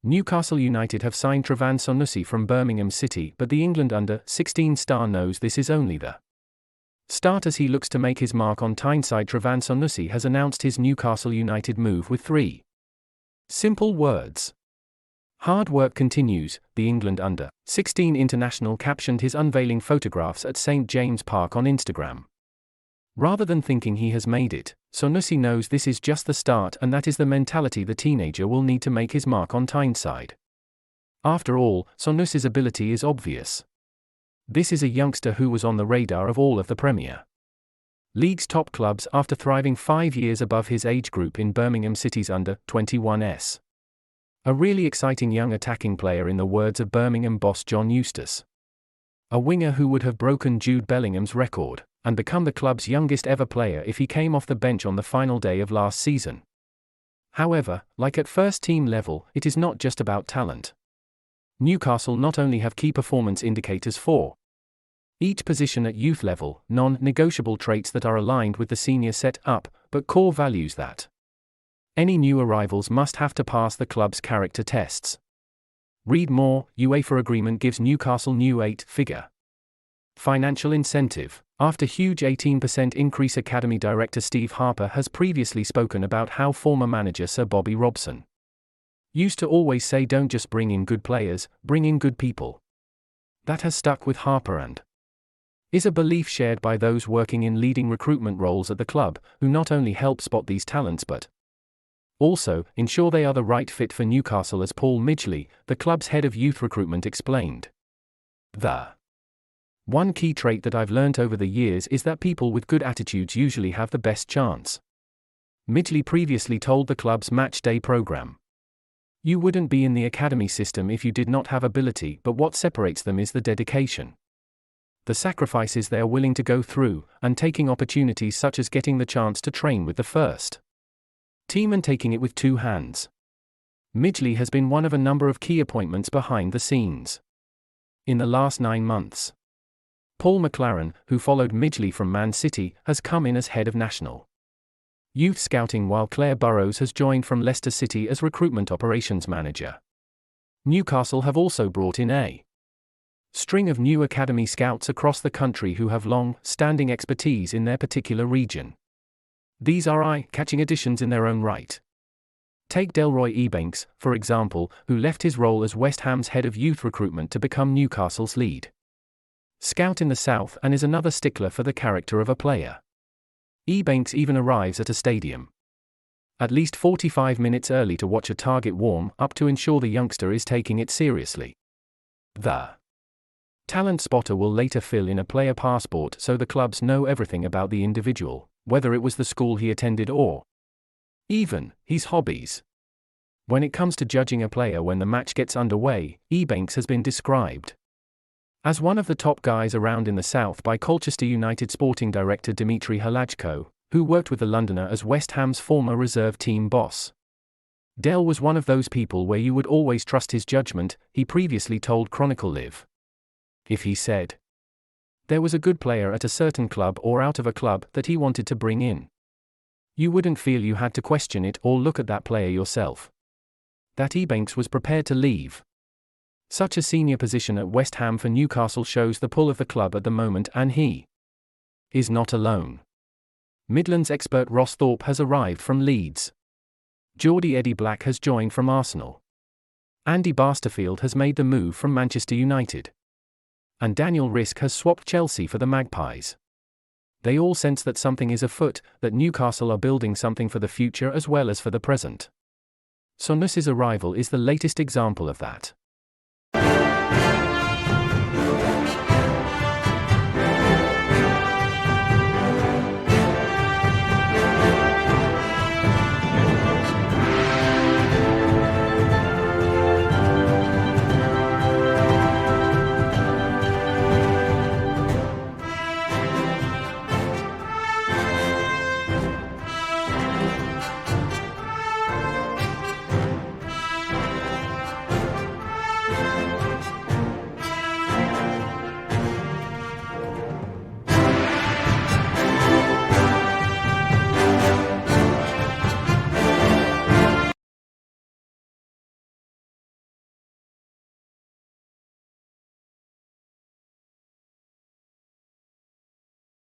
Newcastle United have signed Trevor Sounessy from Birmingham City, but the England under-16 star knows this is only the start as he looks to make his mark on Tyneside. Trevor Sounessy has announced his Newcastle United move with 3 simple words. Hard work continues. The England under-16 international captioned his unveiling photographs at St James Park on Instagram. Rather than thinking he has made it, Sounessy knows this is just the start, and that is the mentality the teenager will need to make his mark on Tyneside. After all, Sounussy's ability is obvious. This is a youngster who was on the radar of all of the Premier League's top clubs after thriving 5 years above his age group in Birmingham City's under-21s. A really exciting young attacking player in the words of Birmingham boss John Eustace. A winger who would have broken Jude Bellingham's record, and become the club's youngest ever player if he came off the bench on the final day of last season. However, like at first team level, it is not just about talent. Newcastle not only have key performance indicators for each position at youth level, non-negotiable traits that are aligned with the senior set-up, but core values that any new arrivals must have to pass the club's character tests. Read more. UEFA agreement gives Newcastle new 8-figure financial incentive. After huge 18% increase, Academy director Steve Harper has previously spoken about how former manager Sir Bobby Robson used to always say, don't just bring in good players, bring in good people. That has stuck with Harper and is a belief shared by those working in leading recruitment roles at the club, who not only help spot these talents but also ensure they are the right fit for Newcastle, as Paul Midgley, the club's head of youth recruitment, explained. The one key trait that I've learnt over the years is that people with good attitudes usually have the best chance. Midgley previously told the club's match day program. You wouldn't be in the academy system if you did not have ability, but what separates them is the dedication. The sacrifices they are willing to go through, and taking opportunities such as getting the chance to train with the first team and taking it with 2 hands. Midgley has been one of a number of key appointments behind the scenes in the last 9 months. Paul McLaren, who followed Midgley from Man City, has come in as head of national youth scouting, while Claire Burrows has joined from Leicester City as recruitment operations manager. Newcastle have also brought in a string of new academy scouts across the country who have long-standing expertise in their particular region. These are eye-catching additions in their own right. Take Delroy Ebanks, for example, who left his role as West Ham's head of youth recruitment to become Newcastle's lead scout in the south, and is another stickler for the character of a player. Ebanks even arrives at a stadium at least 45 minutes early to watch a target warm up to ensure the youngster is taking it seriously. The talent spotter will later fill in a player passport so the clubs know everything about the individual, whether it was the school he attended or even his hobbies. When it comes to judging a player when the match gets underway, Ebanks has been described as one of the top guys around in the south by Colchester United sporting director Dimitri Halajko, who worked with the Londoner as West Ham's former reserve team boss. Del was one of those people where you would always trust his judgment, he previously told Chronicle Live. If he said there was a good player at a certain club or out of a club that he wanted to bring in, you wouldn't feel you had to question it or look at that player yourself. That Ebanks was prepared to leave such a senior position at West Ham for Newcastle shows the pull of the club at the moment, and he is not alone. Midlands expert Ross Thorpe has arrived from Leeds. Geordie Eddie Black has joined from Arsenal. Andy Basterfield has made the move from Manchester United. And Daniel Risk has swapped Chelsea for the Magpies. They all sense that something is afoot, that Newcastle are building something for the future as well as for the present. Sounussy's arrival is the latest example of that.